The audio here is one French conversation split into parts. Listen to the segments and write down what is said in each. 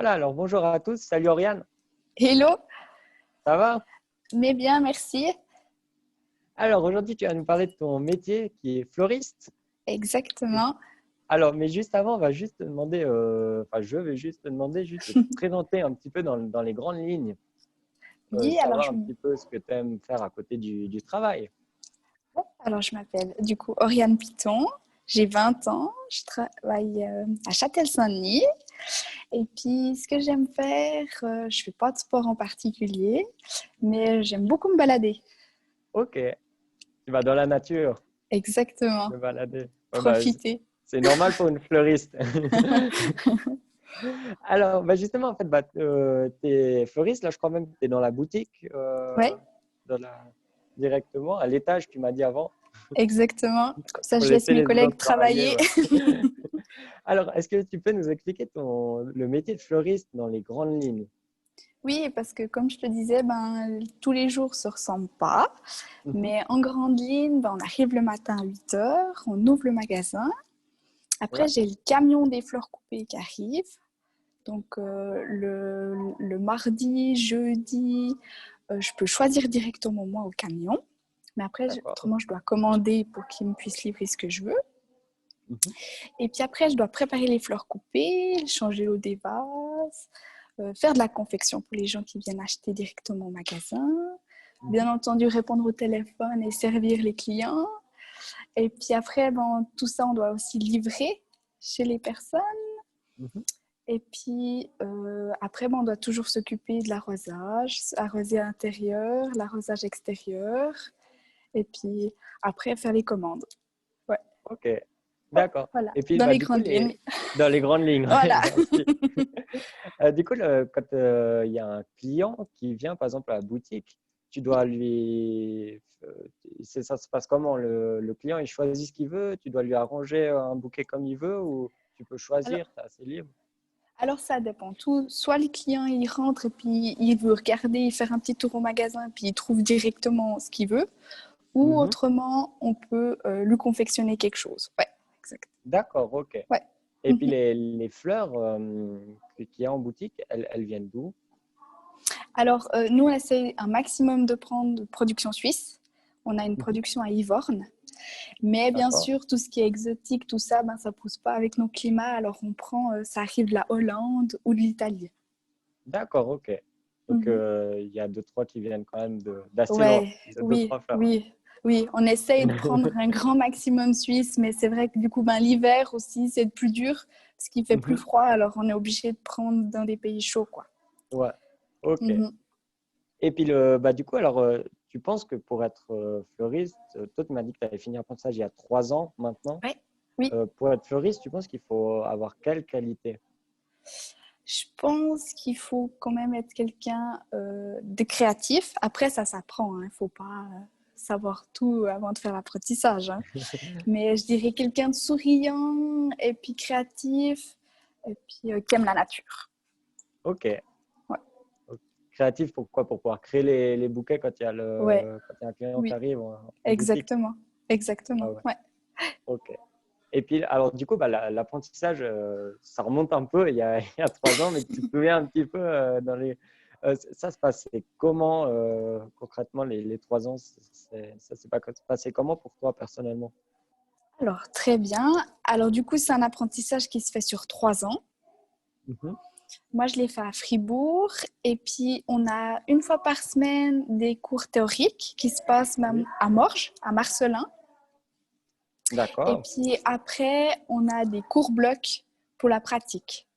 Voilà, alors bonjour à tous. Salut Oriane, Hello, ça va? mais bien, merci. Alors aujourd'hui, tu vas nous parler de ton métier qui est fleuriste. Exactement. Alors, mais juste avant, on va juste te demander, je vais juste te demander juste de te présenter un petit peu dans les grandes lignes, Oui, savoir un petit peu ce que tu aimes faire à côté du travail. je m'appelle du coup Oriane Piton, j'ai 20 ans, je travaille à Châtel-Saint-Denis. Et puis, ce que j'aime faire, je fais pas de sport en particulier, mais j'aime beaucoup me balader. Ok, tu vas dans la nature, Exactement. te balader. Ouais, bah, Profiter. c'est normal pour une fleuriste. Alors, justement, en fait, tu es fleuriste, là, je crois même que tu es dans la boutique, Ouais, dans directement, à l'étage, tu m'as dit avant. exactement. Comme ça, Pour je laisse laisser mes les collègues autres travailler. travailler. Ouais. Alors, est-ce que tu peux nous expliquer le métier de fleuriste dans les grandes lignes? Oui, parce que comme je te disais, tous les jours se ressemblent pas. Mhm. Mais en grande ligne, on arrive le matin à 8 heures, on ouvre le magasin. Après, Ouais, j'ai le camion des fleurs coupées qui arrive. Donc, le mardi, jeudi, je peux choisir directement moi au camion. Mais après, d'accord. autrement, je dois commander pour qu'il me puisse livrer ce que je veux. Mhm. Et puis après, je dois préparer les fleurs coupées, changer l'eau des vases, faire de la confection pour les gens qui viennent acheter directement au magasin. Mhm. Bien entendu, répondre au téléphone et servir les clients. Et puis après, tout ça, on doit aussi livrer chez les personnes. Mhm. Et puis après, on doit toujours s'occuper de l'arrosage, arroser à l'intérieur, l'arrosage extérieur. Et puis après, faire les commandes. Ouais, Ok, ouais, d'accord. voilà, Et puis, dans les du coup, grandes lignes. dans les grandes lignes, ouais, Voilà. merci. Du coup, quand il y a un client qui vient, par exemple, à la boutique, tu dois lui… ça se passe comment? Le client, il choisit ce qu'il veut, tu dois lui arranger un bouquet comme il veut ou tu peux Alors, choisir, tu es assez libre? alors ça dépend tout. Soit le client, il rentre et puis il veut regarder, faire un petit tour au magasin, puis il trouve directement ce qu'il veut. Ou Mhm. autrement, on peut lui confectionner quelque chose. Ouais, exact. D'accord, ok. Ouais. Et puis les fleurs qu'il y a en boutique, elles viennent d'où? Alors, nous, on essaie un maximum de prendre de production suisse. On a une Mhm. production à Yvorne. Mais bien D'accord, sûr, tout ce qui est exotique, tout ça, ça ne pousse pas avec nos climats. Alors, on prend, ça arrive de la Hollande ou de l'Italie. d'accord, ok. Donc, Mhm. il y a deux, trois qui viennent quand même d'assez loin, Ouais, deux, oui, trois fleurs. oui, oui. On essaye de prendre un grand maximum suisse, mais c'est vrai que du coup, l'hiver aussi, c'est plus dur parce qu'il fait plus Mhm. froid. Alors, on est obligé de prendre dans des pays chauds, quoi. Ouais, ok. Mhm. Et puis, du coup, alors, tu penses que pour être fleuriste, toi, tu m'as dit que tu avais fini l'apprentissage il y a 3 ans maintenant. Ouais, oui. Pour être fleuriste, tu penses qu'il faut avoir quelle qualité? Je pense qu'il faut quand même être quelqu'un de créatif. Après, ça s'apprend. Il ne faut pas savoir tout avant de faire l'apprentissage. Hein. Mais je dirais quelqu'un de souriant et puis créatif et puis qui aime la nature. Ok. Ouais, Ok. Créatif, pourquoi? Pour pouvoir créer les bouquets quand il y a ouais, quand il y a un client qui oui, arrive en boutique. exactement. Ah Exactement. ouais, Ouais. ok. Et puis, alors, du coup, l'apprentissage, ça remonte un peu il y a 3 ans, mais tu te souviens un petit peu ça se passait comment concrètement les 3 ans? Ça s'est passé comment pour toi personnellement? Alors, très bien. Alors, du coup, c'est un apprentissage qui se fait sur 3 ans. Mhm. Moi, je l'ai fait à Fribourg. Et puis, on a une fois par semaine des cours théoriques qui se passent même Oui, à Morges, à Marcelin. Et d'accord, puis après, on a des cours blocs pour la pratique.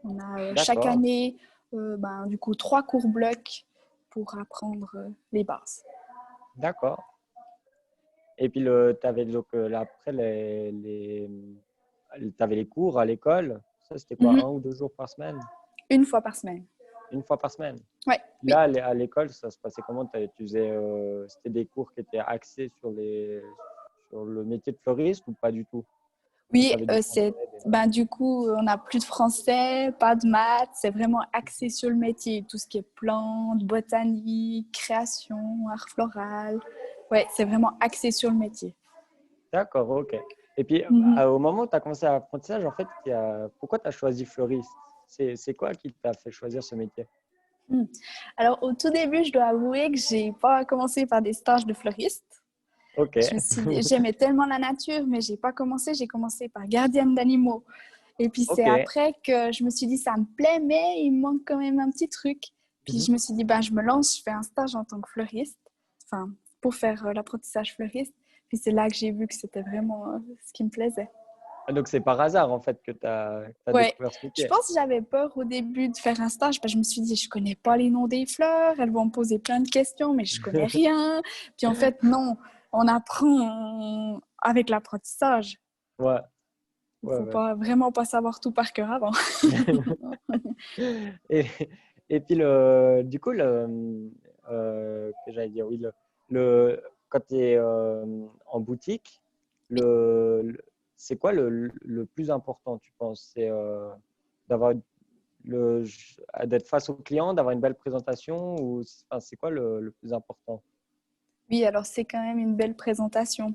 On a chaque d'accord, année, du coup, 3 cours blocs pour apprendre les bases. d'accord. Et puis, tu avais donc là, après t'avais les cours à l'école. Ça, c'était quoi, Mhm. 1 ou 2 jours par semaine? Une fois par semaine. Une fois par semaine? Ouais, Là, oui. à l'école, ça se passait comment? Tu faisais, c'était des cours qui étaient axés sur le métier de fleuriste ou pas du tout? Ou tu Oui, avais du français, des maths? du coup, on n'a plus de français, pas de maths. C'est vraiment axé sur le métier. Tout ce qui est plantes, botanique, création, art floral. Ouais, c'est vraiment axé sur le métier. D'accord, ok. Et puis, Mhm. au moment où tu as commencé l'apprentissage, en fait, pourquoi tu as choisi fleuriste? C'est quoi qui t'a fait choisir ce métier? Hmm. Alors, au tout début, je dois avouer que j'ai pas commencé par des stages de fleuriste. Ok. J'aimais tellement la nature, mais j'ai pas commencé. J'ai commencé par gardienne d'animaux. Et puis c'est Ok. après que je me suis dit, ça me plaît, mais il me manque quand même un petit truc. Puis Mhm. je me suis dit, ben, je me lance, je fais un stage en tant que fleuriste, enfin, pour faire l'apprentissage fleuriste. Puis c'est là que j'ai vu que c'était vraiment ce qui me plaisait. Ah, donc, c'est par hasard, en fait, que tu as Ouais, découvert ce je métier. pense que j'avais peur au début de faire un stage parce que je me suis dit, je connais pas les noms des fleurs, elles vont me poser plein de questions, mais je connais rien. Puis en fait, non, on apprend avec l'apprentissage. Ouais, Il ouais, faut ouais. pas vraiment pas savoir tout par cœur avant. Et, et puis, du coup, que j'allais dire, oui, quand tu es en boutique, c'est quoi le plus important, tu penses? C'est d'avoir d'être face au client, d'avoir une belle présentation ou enfin, c'est quoi le plus important? Oui, alors c'est quand même une belle présentation.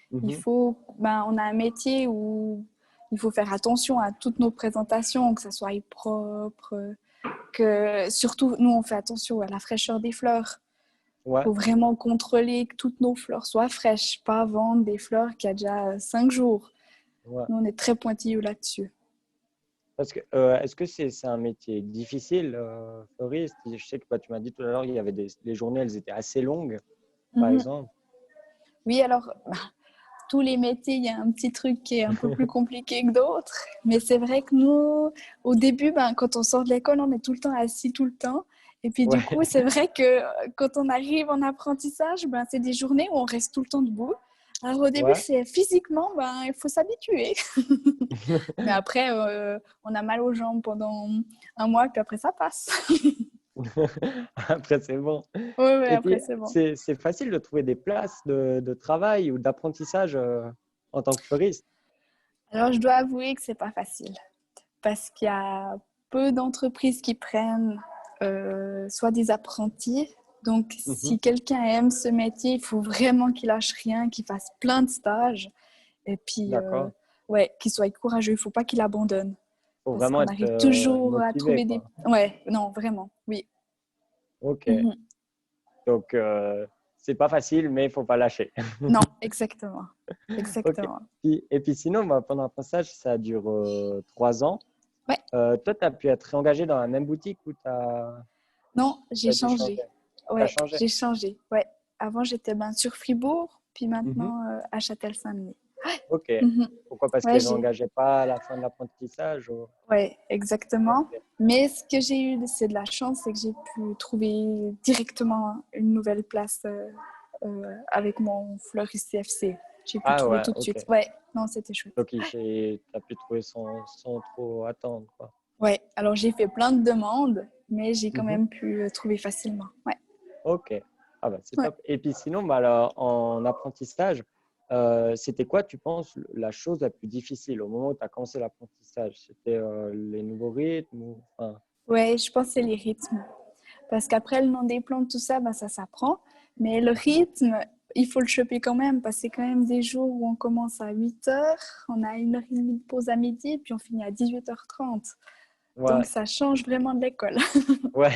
Mhm. On a un métier où il faut faire attention à toutes nos présentations, que ça soit propre, que surtout nous on fait attention à la fraîcheur des fleurs. Il Ouais, faut vraiment contrôler que toutes nos fleurs soient fraîches, pas vendre des fleurs qui a déjà 5 jours. ouais. Nous on est très pointilleux là-dessus. Parce que, est-ce que c'est un métier difficile, fleuriste? Je sais que bah, tu m'as dit tout à l'heure, il y avait les journées, elles étaient assez longues, par Mhm. exemple. Oui, alors tous les métiers, il y a un petit truc qui est un peu plus compliqué que d'autres. Mais c'est vrai que nous, au début, quand on sort de l'école, on est tout le temps assis tout le temps. Et puis du coup, Ouais, c'est vrai que quand on arrive en apprentissage, c'est des journées où on reste tout le temps debout. Alors au début, ouais. c'est physiquement, il faut s'habituer. Mais après, on a mal aux jambes pendant un mois, puis après, ça passe. Après, c'est bon. Oui, oui, Et puis, après, c'est bon. c'est facile de trouver des places de travail ou d'apprentissage en tant que fleuriste. Alors, je dois avouer que c'est pas facile. Parce qu'il y a peu d'entreprises qui prennent soit des apprentis. Donc, Mhm. si quelqu'un aime ce métier, il faut vraiment qu'il lâche rien, qu'il fasse plein de stages et puis, D'accord. ouais, qu'il soit courageux. Il ne faut pas qu'il abandonne Faut parce vraiment qu'on être arrive toujours à motivé, trouver des... quoi. Ouais, non, vraiment, oui. Ok. Mhm. Donc, c'est pas facile, mais il faut pas lâcher. Non, exactement. Ok. Exactement. Et puis sinon, bah, pendant l'apprentissage, ça dure 3 ans. Ouais, Toi, tu as pu être réengagé dans la même boutique ou tu as non, j'ai dû changer? changé. Tu as Ouais, changé? j'ai changé. Ouais. Avant, j'étais sur Fribourg, puis Mhm. maintenant à Châtel-Saint-Denis. Ok. Mhm. Pourquoi? Parce Ouais, qu'ils ne réengageaient pas à la fin de l'apprentissage ouais, exactement. Ok. Mais ce que j'ai eu, c'est de la chance, c'est que j'ai pu trouver directement une nouvelle place avec mon fleuriste CFC. J'ai pu Ah trouver ouais, tout de ok. suite. Ouais, non, c'était chouette. Donc, tu as pu trouver sans trop attendre, quoi. Ouais, alors j'ai fait plein de demandes, mais j'ai quand Mhm. même pu trouver facilement. Ouais, Ok. Ah bah, c'est ouais. top. Et puis sinon, bah, alors, en apprentissage, c'était quoi, tu penses, la chose la plus difficile au moment où tu as commencé l'apprentissage? C'était les nouveaux rythmes enfin, Ouais, je pense que c'est les rythmes. Parce qu'après, le nom des plantes, tout ça, ça s'apprend. Mais le rythme, il faut le choper quand même, parce que c'est quand même des jours où on commence à 8 heures, on a 1 heure et demie de pause à midi, puis on finit à 18h30. Donc, ouais, ça change vraiment de l'école. ouais.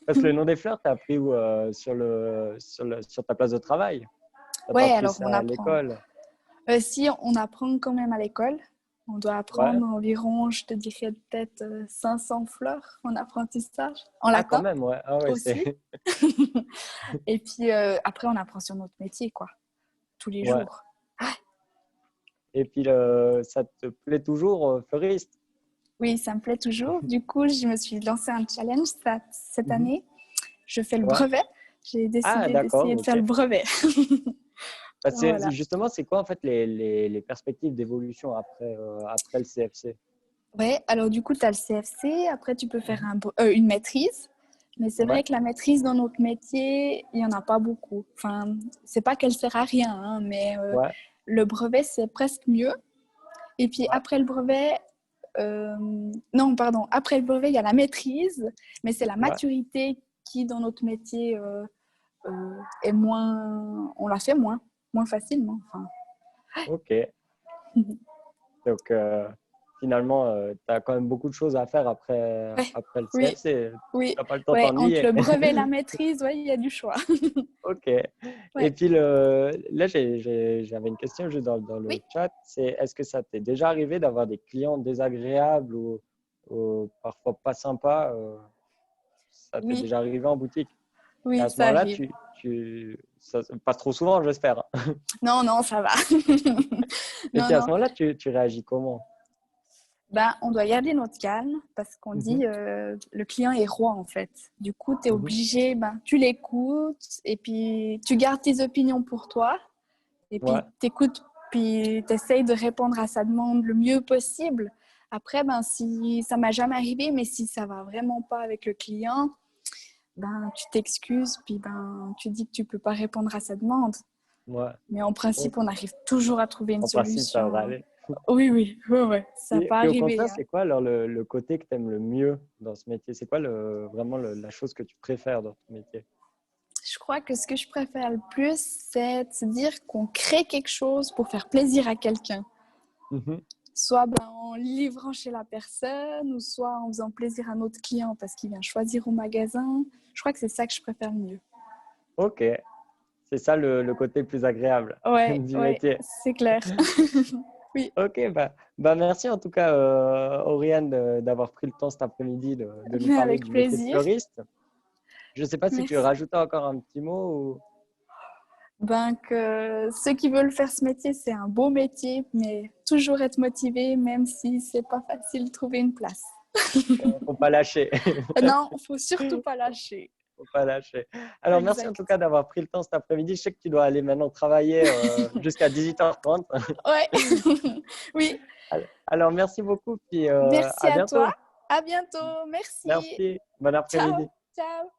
Parce que le nom des fleurs, tu as appris où, sur ta place de travail? Tu n'as pas Ouais, appris alors on ça à apprend. l'école? Si, on apprend quand même à l'école. On doit Ouais. apprendre environ, je te dirais peut-être 500 fleurs en apprentissage, en Ah, quand latin même, ouais. Ah ouais, aussi. c'est. Et puis après, on apprend sur notre métier, quoi, tous les Ouais. jours. Et puis, ça te plaît toujours, fleuriste? Oui, ça me plaît toujours. Du coup, je me suis lancé un challenge cette Mhm. année. Je fais le Ouais. brevet. J'ai Ah, décidé d'accord, d'essayer de faire le ok. brevet. Voilà. Justement, c'est quoi en fait les perspectives d'évolution après le CFC? Ouais, alors du coup, tu as le CFC. Après, tu peux faire Mhm. une maîtrise. Mais c'est Ouais, vrai que la maîtrise dans notre métier, il n'y en a pas beaucoup. Enfin, c'est pas qu'elle sert à rien, hein, mais ouais, le brevet, c'est presque mieux. Et puis ouais, après le brevet, non, pardon, après le brevet, il y a la maîtrise, mais c'est la ouais. maturité qui, dans notre métier, est moins. On la fait moins facilement. Enfin, Ok. Donc, finalement, tu as quand même beaucoup de choses à faire Ouais, après le oui, CF. Tu oui. n'as pas le temps de Ouais, entre t'ennuyer. le brevet et la maîtrise, ouais, il y a du choix. Ok. Et Ouais, puis, là, j'avais une question juste dans le oui, chat. C'est est-ce que ça t'est déjà arrivé d'avoir des clients désagréables ou parfois pas sympas ça t'est oui, déjà arrivé en boutique? Et oui, à ce ça moment-là, arrive. ça se passe trop souvent, j'espère. Non, non, ça va. Et Non, puis à ce non. moment-là, tu réagis comment? Ben, on doit garder notre calme parce qu'on Mhm, dit le client est roi en fait. Du coup, tu es mhm. obligé, ben, tu l'écoutes et puis tu gardes tes opinions pour toi et Ouais, puis tu écoutes puis tu essayes de répondre à sa demande le mieux possible. Après, ben, si ça m'est jamais arrivé, mais si ça va vraiment pas avec le client, ben, tu t'excuses puis ben, tu dis que tu peux pas répondre à sa demande. ouais. Mais en Oh, principe, on arrive toujours à trouver une en principe, ça devrait solution. aller. Oui, oui, ouais, ouais, ça peut Puis au arriver, contraire, hein. c'est quoi alors le côté que tu aimes le mieux dans ce métier? C'est quoi vraiment la chose que tu préfères dans ton métier? Je crois que ce que je préfère le plus, c'est de se dire qu'on crée quelque chose pour faire plaisir à quelqu'un. Mhm. Soit ben, en livrant chez la personne, ou soit en faisant plaisir à notre client parce qu'il vient choisir au magasin. Je crois que c'est ça que je préfère le mieux. Ok, c'est ça le côté le plus agréable Ouais, du ouais, métier. c'est clair. Oui, Ok, bah merci en tout cas, Oriane, d'avoir pris le temps cet après-midi de nous mais parler avec du métier de plaisir. fleuriste. Je ne sais pas si tu veux Merci. rajouter encore un petit mot ou Ben que ceux qui veulent faire ce métier, c'est un beau métier, mais toujours être motivé, même si c'est pas facile de trouver une place. faut pas lâcher. Non, faut surtout pas lâcher. Faut pas lâcher. Alors, merci en tout Exact. cas d'avoir pris le temps cet après-midi. Je sais que tu dois aller maintenant travailler jusqu'à 18h30. Ouais. Oui. Alors, merci beaucoup, puis Merci à à toi. bientôt. À bientôt. Merci. Merci. Bon Ciao. après-midi. Ciao.